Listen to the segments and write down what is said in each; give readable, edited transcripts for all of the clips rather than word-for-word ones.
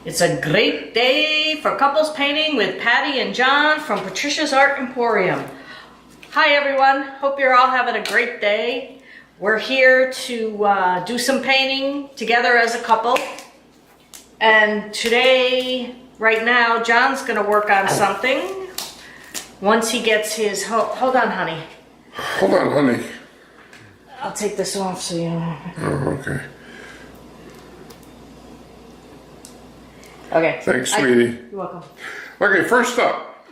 It's a great day for couples painting with Patty and John from Patricia's Art Emporium. Hi everyone, hope you're all having a great day. We're here to do some painting together as a couple. And today, right now, John's gonna work on something. Once he gets his, hold on honey. Hold on honey. I'll take this off so you know. Oh, okay. Okay. Thanks, sweetie. You're welcome. Okay, first up.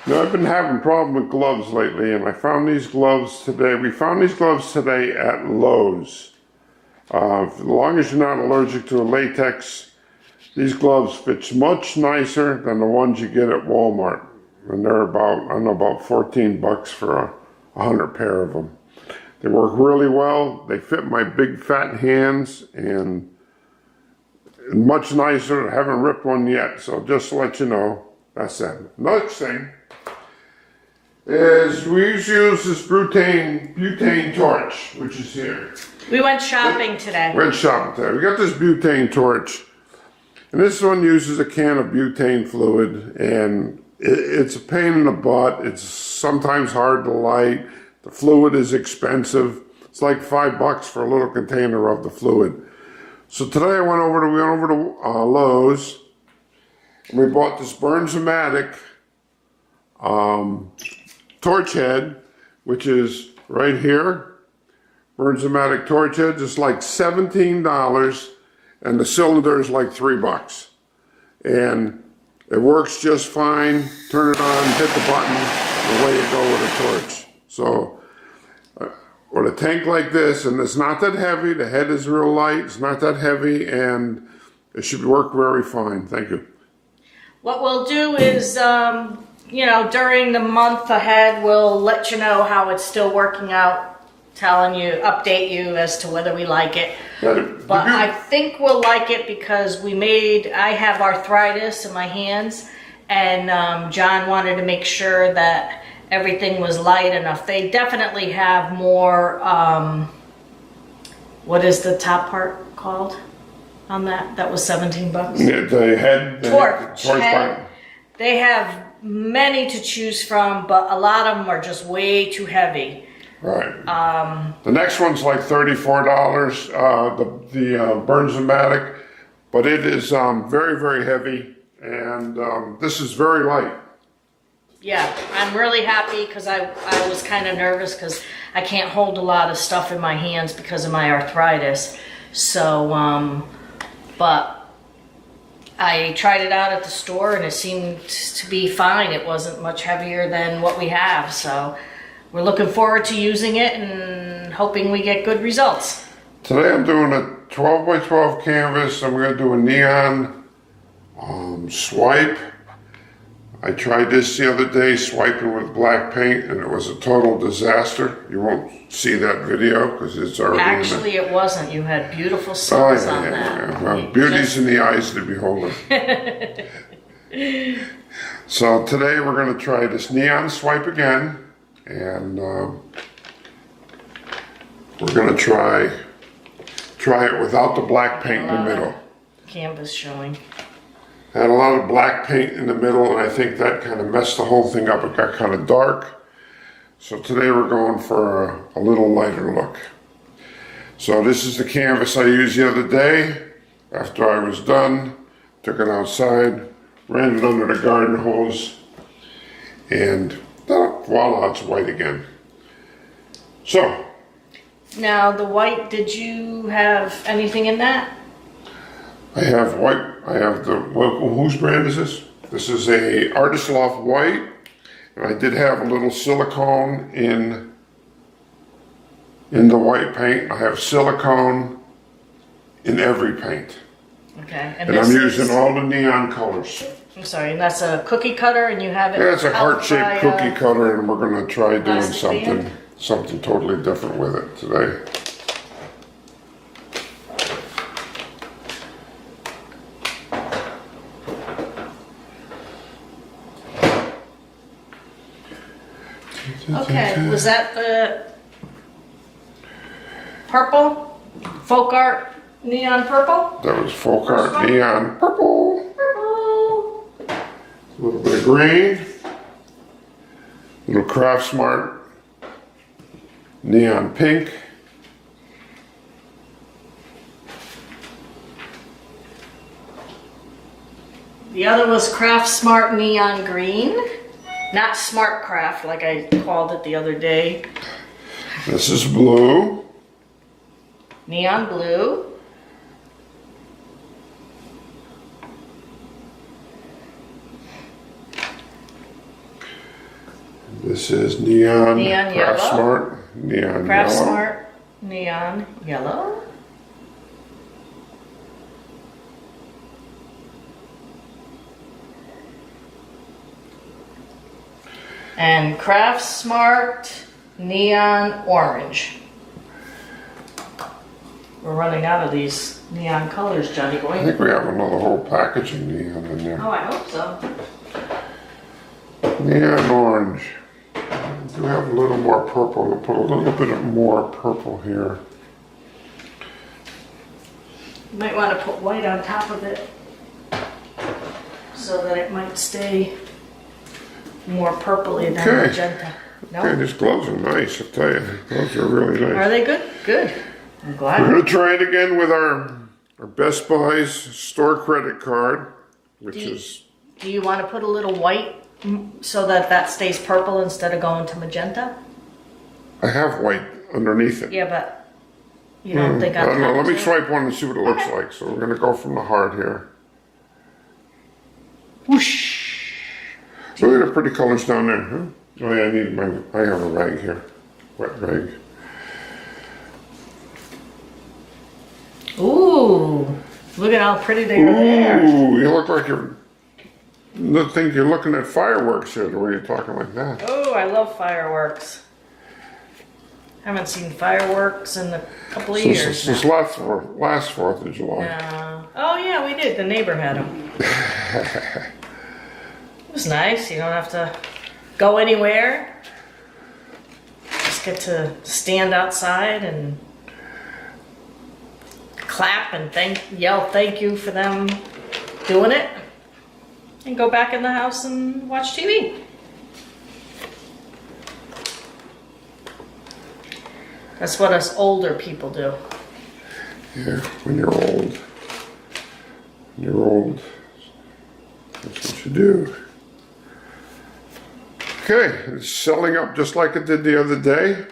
Now, I've been having a problem with gloves lately, and I found these gloves today. We found these gloves today at Lowe's. As long as you're not allergic to latex, these gloves fit much nicer than the ones you get at Walmart. And they're about, I don't know, about 14 bucks for 100 pair of them. They work really well. They fit my big fat hands, and much nicer. I haven't ripped one yet, so just to let you know, that's that. Next thing is we use this butane torch, which is here. We went shopping today. We went shopping today. We got this butane torch, and this one uses a can of butane fluid, and it's a pain in the butt. It's sometimes hard to light. The fluid is expensive. It's like $5 for a little container of the fluid. So today we went over to Lowe's, and we bought this Burns-O-Matic torch head, which is right here. Burns-O-Matic torch head is like $17, and the cylinder is like $3. And it works just fine. Turn it on, hit the button, and away you go with a torch. So, with a tank like this, and it's not that heavy, the head is real light, it's not that heavy, and it should work very fine. Thank you. What we'll do is, you know, during the month ahead, we'll let you know how it's still working out, update you as to whether we like it. But I think we'll like it because I have arthritis in my hands, and John wanted to make sure that everything was light enough. They definitely have more, what is the top part called on that? That was 17 bucks. Yeah, the head. Torch head. They have many to choose from, but a lot of them are just way too heavy. Right. The next one's like $34, the Burns-O-Matic, but it is very, very heavy, and this is very light. Yeah, I'm really happy because I was kind of nervous because I can't hold a lot of stuff in my hands because of my arthritis. So, but I tried it out at the store and it seemed to be fine. It wasn't much heavier than what we have. So we're looking forward to using it and hoping we get good results. Today I'm doing a 12 by 12 canvas. I'm going to do a neon swipe. I tried this the other day, swiping with black paint, and it was a total disaster. You won't see that video because it's already Actually, it wasn't. You had beautiful cells on that. Yeah. Well, beauty's in the eyes of the beholder. So today we're going to try this neon swipe again, and we're going to try it without the black paint in the middle. Canvas showing. Had a lot of black paint in the middle, and I think that kind of messed the whole thing up. It got kind of dark. So today we're going for a little lighter look. So this is the canvas I used the other day. After I was done, took it outside, ran it under the garden hose, and voila, it's white again. So. Now the white, did you have anything in that? I have white. I have whose brand is this? This is a Artist Loft white, and I did have a little silicone in the white paint. I have silicone in every paint. Okay. And I'm using all the neon colors. I'm sorry, and that's a cookie cutter, and you have it. Yeah, it's a heart-shaped cookie cutter, and we're going to try doing something totally different with it today. Okay, was that the purple folk art Neon purple? That was full card. Neon purple. Purple. A little bit of green. Little Craft Smart. Neon pink. The other was Craft Smart Neon Green. Not Smart Craft like I called it the other day. This is blue. Neon Blue. This is neon. Neon Craft yellow. Smart. Neon Craft yellow. Smart Neon Yellow. And Craft Smart Neon Orange. We're running out of these neon colors, Johnny I boy. think we have another whole package of neon in there. Oh, I hope so. Neon orange. We do have a little more purple. We'll put a little bit more purple here. You might want to put white on top of it so that it might stay more purpley than Okay. magenta. No? Okay, these gloves are nice, I tell you. Those are really nice. Are they good? Good. I'm We're glad. going to try it again with our Best Buy's store credit card, which Do you- is, Do you want to put a little white so that that stays purple instead of going to magenta? I have white underneath it. Yeah, but you don't think I I'm don't know, let me to? swipe one and see what it looks like. So we're going to go from the heart here. Whoosh. Look at the pretty colors down there, huh? Oh yeah, I have a rag here, wet rag. Ooh, look at how pretty they are there. Ooh, you look like you're looking at fireworks here, the way you're talking like that. Oh, I love fireworks. Haven't seen fireworks in a couple of years Since now. last 4th of July. Oh yeah, we did. The neighbor had them. It was nice. You don't have to go anywhere. Just get to stand outside and clap and yell thank you for them doing it, and go back in the house and watch TV. That's what us older people do. Yeah, when you're old. When you're old, that's what you do. Okay, it's selling up just like it did the other day.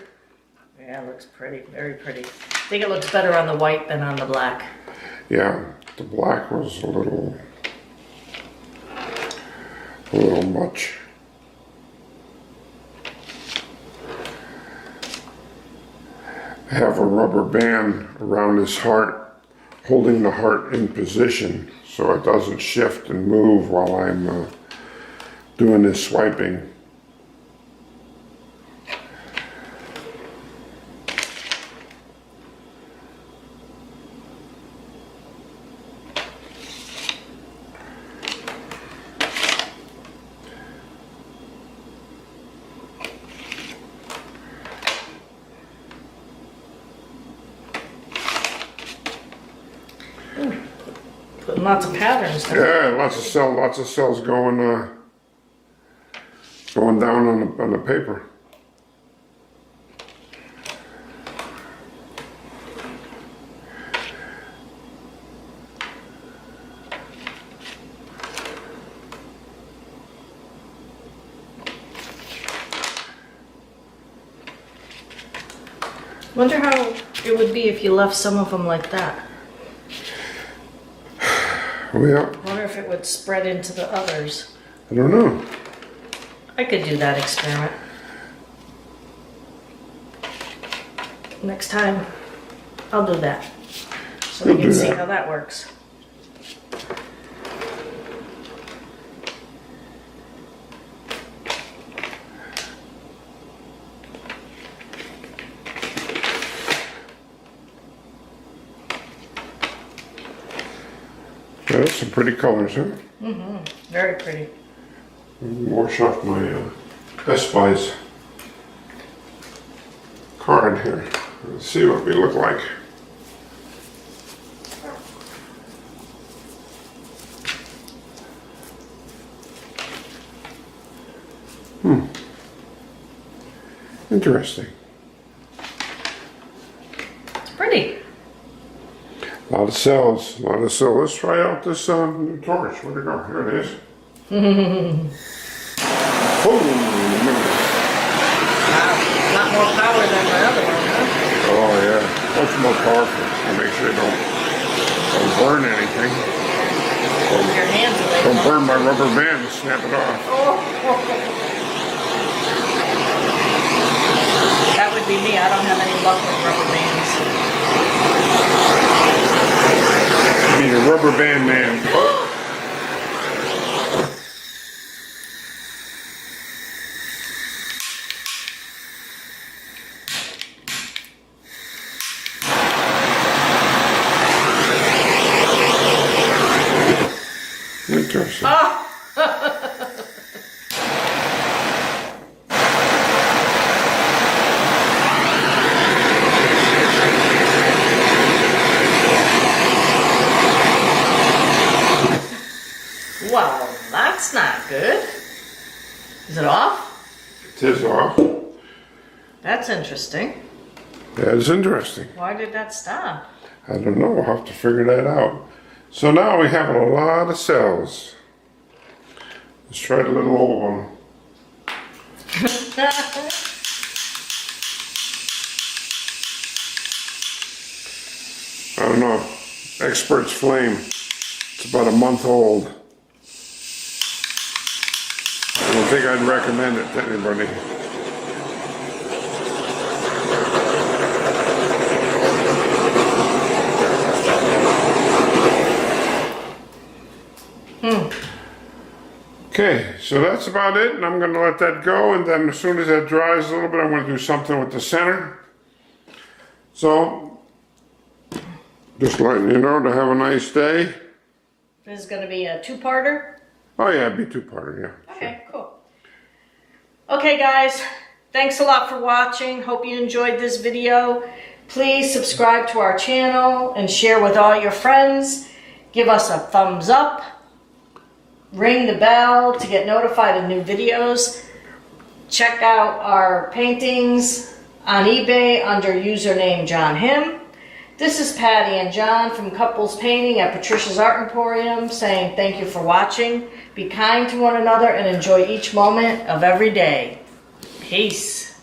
Yeah, it looks pretty, very pretty. I think it looks better on the white than on the black. Yeah, the black was a little much. I have a rubber band around his heart, holding the heart in position so it doesn't shift and move while I'm doing this swiping. Putting lots of patterns there. Yeah, lots of cells going down on the paper. Wonder how it would be if you left some of them like that. Well, Wonder if it would spread into the others. I don't know. I could do that experiment. Next time, I'll do that. So we You'll can do see that. how that works. Yeah, that's some pretty colors, huh? Very pretty. Wash off my Best Buy's card here. Let's see what we look like. Interesting. It's pretty. A lot of cells, a lot of cells. Let's try out this new torch. Where'd it go? Here it is. Oh, Wow. Lot more power than my other one, huh? oh yeah, much more powerful. To make sure they don't burn anything. Hold your hands away. Don't burn my rubber band and snap it off. That would be me. I don't have any luck with rubber bands. You need a rubber band man. Interesting. Well, that's not good. Is it off? It is off. That's interesting. That is interesting. Why did that stop? I don't know. We'll have to figure that out. So now we have a lot of cells. Let's try the little old one. I don't know. Expert's flame. It's about a month old. I don't think I'd recommend it to anybody. Okay, so that's about it, and I'm going to let that go, and then as soon as that dries a little bit, I'm going to do something with the center. So, just letting you know to have a nice day. This is going to be a two-parter? Oh yeah, it'd be two-parter, yeah. Okay, cool. Okay, guys, thanks a lot for watching. Hope you enjoyed this video. Please subscribe to our channel and share with all your friends. Give us a thumbs up. Ring the bell to get notified of new videos. Check out our paintings on eBay under username John Him. This is Patty and John from Couples Painting at Patricia's Art Emporium saying thank you for watching. Be kind to one another and enjoy each moment of every day. Peace.